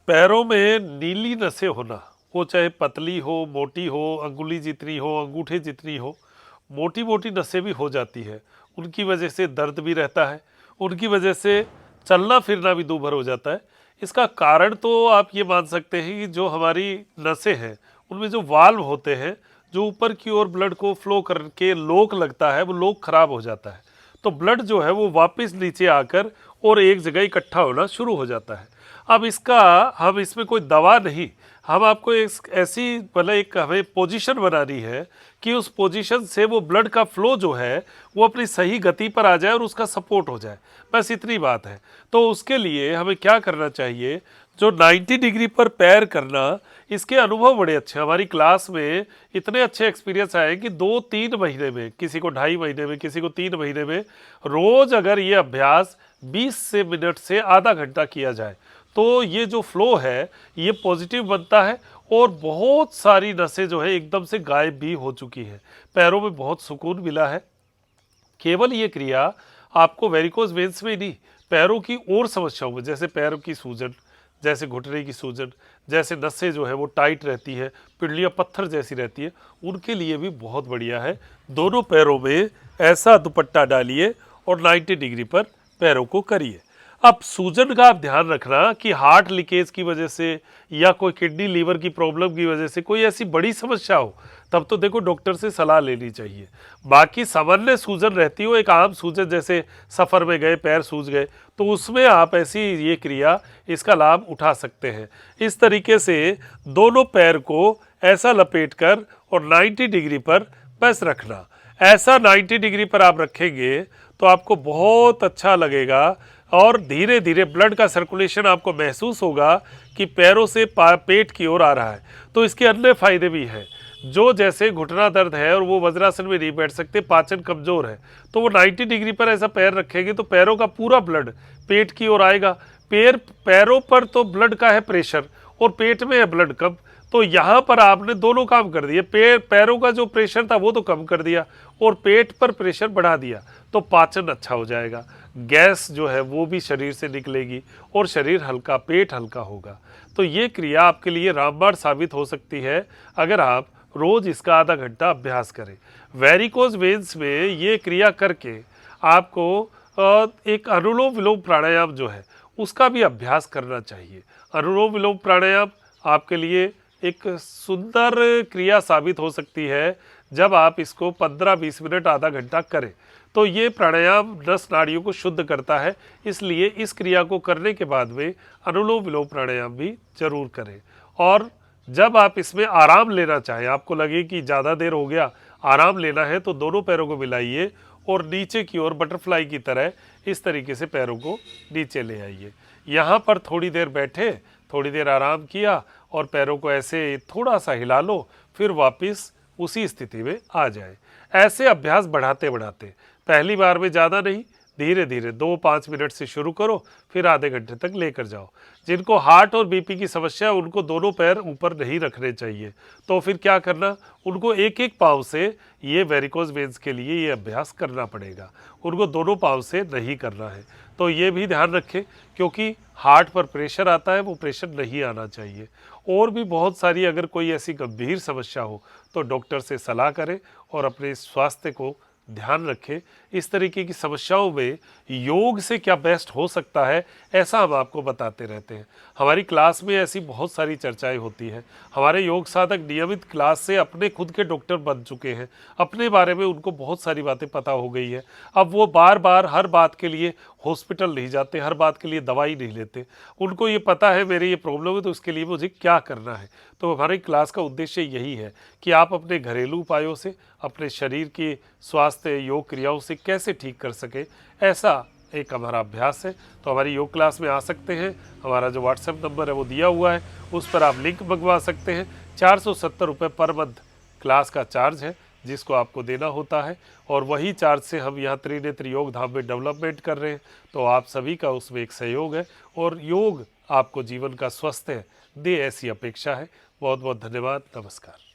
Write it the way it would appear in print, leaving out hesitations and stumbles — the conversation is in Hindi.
पैरों में नीली नसें होना, वो चाहे पतली हो, मोटी हो, अंगुली जितनी हो, अंगूठे जितनी हो, मोटी मोटी नसें भी हो जाती है। उनकी वजह से दर्द भी रहता है, उनकी वजह से चलना फिरना भी दूभर हो जाता है। इसका कारण तो आप ये मान सकते हैं कि जो हमारी नसें हैं उनमें जो वाल्व होते हैं, जो ऊपर की ओर ब्लड को फ्लो करके लोक लगता है, वो लोक खराब हो जाता है। तो ब्लड जो है वो वापस नीचे आकर और एक जगह इकट्ठा होना शुरू हो जाता है। अब इसका हम इसमें कोई दवा नहीं, हम आपको एक ऐसी मतलब एक हमें पोजीशन बनानी है कि उस पोजीशन से वो ब्लड का फ्लो जो है वो अपनी सही गति पर आ जाए और उसका सपोर्ट हो जाए, बस इतनी बात है। तो उसके लिए हमें क्या करना चाहिए, जो 90 डिग्री पर पैर करना, इसके अनुभव बड़े अच्छे। हमारी क्लास में इतने अच्छे एक्सपीरियंस आए कि 2-3 महीने में, किसी को 2.5 महीने में, किसी को 3 महीने में, रोज अगर ये अभ्यास 20 से मिनट से आधा घंटा किया जाए तो ये जो फ्लो है ये पॉजिटिव बनता है और बहुत सारी नसें जो है एकदम से गायब भी हो चुकी है। पैरों में बहुत सुकून मिला है। केवल ये क्रिया आपको वेरिकोज वेन्स में ही नहीं, पैरों की और समस्याओं में, जैसे पैरों की सूजन, जैसे घुटने की सूजन, जैसे नसें जो है वो टाइट रहती है, पिंडलियाँ पत्थर जैसी रहती है, उनके लिए भी बहुत बढ़िया है। दोनों पैरों में ऐसा दुपट्टा डालिए और 90 डिग्री पर पैरों को करिए। अब सूजन का आप ध्यान रखना कि हार्ट लीकेज की वजह से या कोई किडनी लीवर की प्रॉब्लम की वजह से कोई ऐसी बड़ी समस्या हो, तब तो देखो डॉक्टर से सलाह लेनी चाहिए। बाकी सामान्य सूजन रहती हो, एक आम सूजन जैसे सफ़र में गए पैर सूज गए, तो उसमें आप ऐसी ये क्रिया, इसका लाभ उठा सकते हैं। इस तरीके से दोनों पैर को ऐसा लपेटकर और 90 डिग्री पर बस रखना। ऐसा 90 डिग्री पर आप रखेंगे तो आपको बहुत अच्छा लगेगा और धीरे धीरे ब्लड का सर्कुलेशन आपको महसूस होगा कि पैरों से पेट की ओर आ रहा है। तो इसके अन्य फायदे भी हैं, जो जैसे घुटना दर्द है और वो वज्रासन में नहीं बैठ सकते, पाचन कमजोर है, तो वो 90 डिग्री पर ऐसा पैर रखेंगे तो पैरों का पूरा ब्लड पेट की ओर आएगा। पैरों पर तो ब्लड का है प्रेशर और पेट में है ब्लड कम, तो यहाँ पर आपने दोनों काम कर दिए। पैरों का जो प्रेशर था वो तो कम कर दिया और पेट पर प्रेशर बढ़ा दिया, तो पाचन अच्छा हो जाएगा, गैस जो है वो भी शरीर से निकलेगी और शरीर हल्का, पेट हल्का होगा। तो ये क्रिया आपके लिए रामबाण साबित हो सकती है अगर आप रोज इसका आधा घंटा अभ्यास करें। वेरिकोज वेन्स में ये क्रिया करके आपको एक अनुलोम विलोम प्राणायाम जो है उसका भी अभ्यास करना चाहिए। अनुलोम विलोम प्राणायाम आपके लिए एक सुंदर क्रिया साबित हो सकती है जब आप इसको 15-20 मिनट आधा घंटा करें। तो ये प्राणायाम नस नाड़ियों को शुद्ध करता है, इसलिए इस क्रिया को करने के बाद में अनुलोम विलोम प्राणायाम भी जरूर करें। और जब आप इसमें आराम लेना चाहें, आपको लगे कि ज़्यादा देर हो गया, आराम लेना है, तो दोनों पैरों को मिलाइए और नीचे की ओर बटरफ्लाई की तरह इस तरीके से पैरों को नीचे ले आइए। यहाँ पर थोड़ी देर बैठे, थोड़ी देर आराम किया और पैरों को ऐसे थोड़ा सा हिला लो, फिर वापस उसी स्थिति में आ जाए। ऐसे अभ्यास बढ़ाते बढ़ाते, पहली बार में ज़्यादा नहीं, धीरे धीरे 2-5 मिनट से शुरू करो, फिर आधे घंटे तक लेकर जाओ। जिनको हार्ट और बीपी की समस्या है उनको दोनों पैर ऊपर नहीं रखने चाहिए, तो फिर क्या करना, उनको एक एक पाँव से ये वेरिकोज वेन्स के लिए ये अभ्यास करना पड़ेगा, उनको दोनों पाँव से नहीं करना है। तो ये भी ध्यान रखें, क्योंकि हार्ट पर प्रेशर आता है, वो प्रेशर नहीं आना चाहिए। और भी बहुत सारी अगर कोई ऐसी गंभीर समस्या हो तो डॉक्टर से सलाह करें और अपने स्वास्थ्य को ध्यान रखें। इस तरीके की समस्याओं में योग से क्या बेस्ट हो सकता है, ऐसा हम आपको बताते रहते हैं। हमारी क्लास में ऐसी बहुत सारी चर्चाएं होती हैं। हमारे योग साधक नियमित क्लास से अपने खुद के डॉक्टर बन चुके हैं, अपने बारे में उनको बहुत सारी बातें पता हो गई है। अब वो बार बार हर बात के लिए हॉस्पिटल नहीं जाते, हर बात के लिए दवाई नहीं लेते। उनको ये पता है मेरे ये प्रॉब्लम है तो उसके लिए मुझे क्या करना है। तो हमारी क्लास का उद्देश्य यही है कि आप अपने घरेलू उपायों से अपने शरीर के स्वास्थ्य योग क्रियाओं से कैसे ठीक कर सके, ऐसा एक हमारा अभ्यास है। तो हमारी योग क्लास में आ सकते हैं। हमारा जो व्हाट्सएप नंबर है वो दिया हुआ है, उस पर आप लिंक मंगवा सकते हैं। 470 रुपये पर मंथ क्लास का चार्ज है जिसको आपको देना होता है, और वही चार्ज से हम यहाँ त्रिनेत्र योग धाम में डेवलपमेंट कर रहे हैं। तो आप सभी का उसमें एक सहयोग है और योग आपको जीवन का स्वास्थ्य दे, ऐसी अपेक्षा है। बहुत बहुत धन्यवाद, नमस्कार।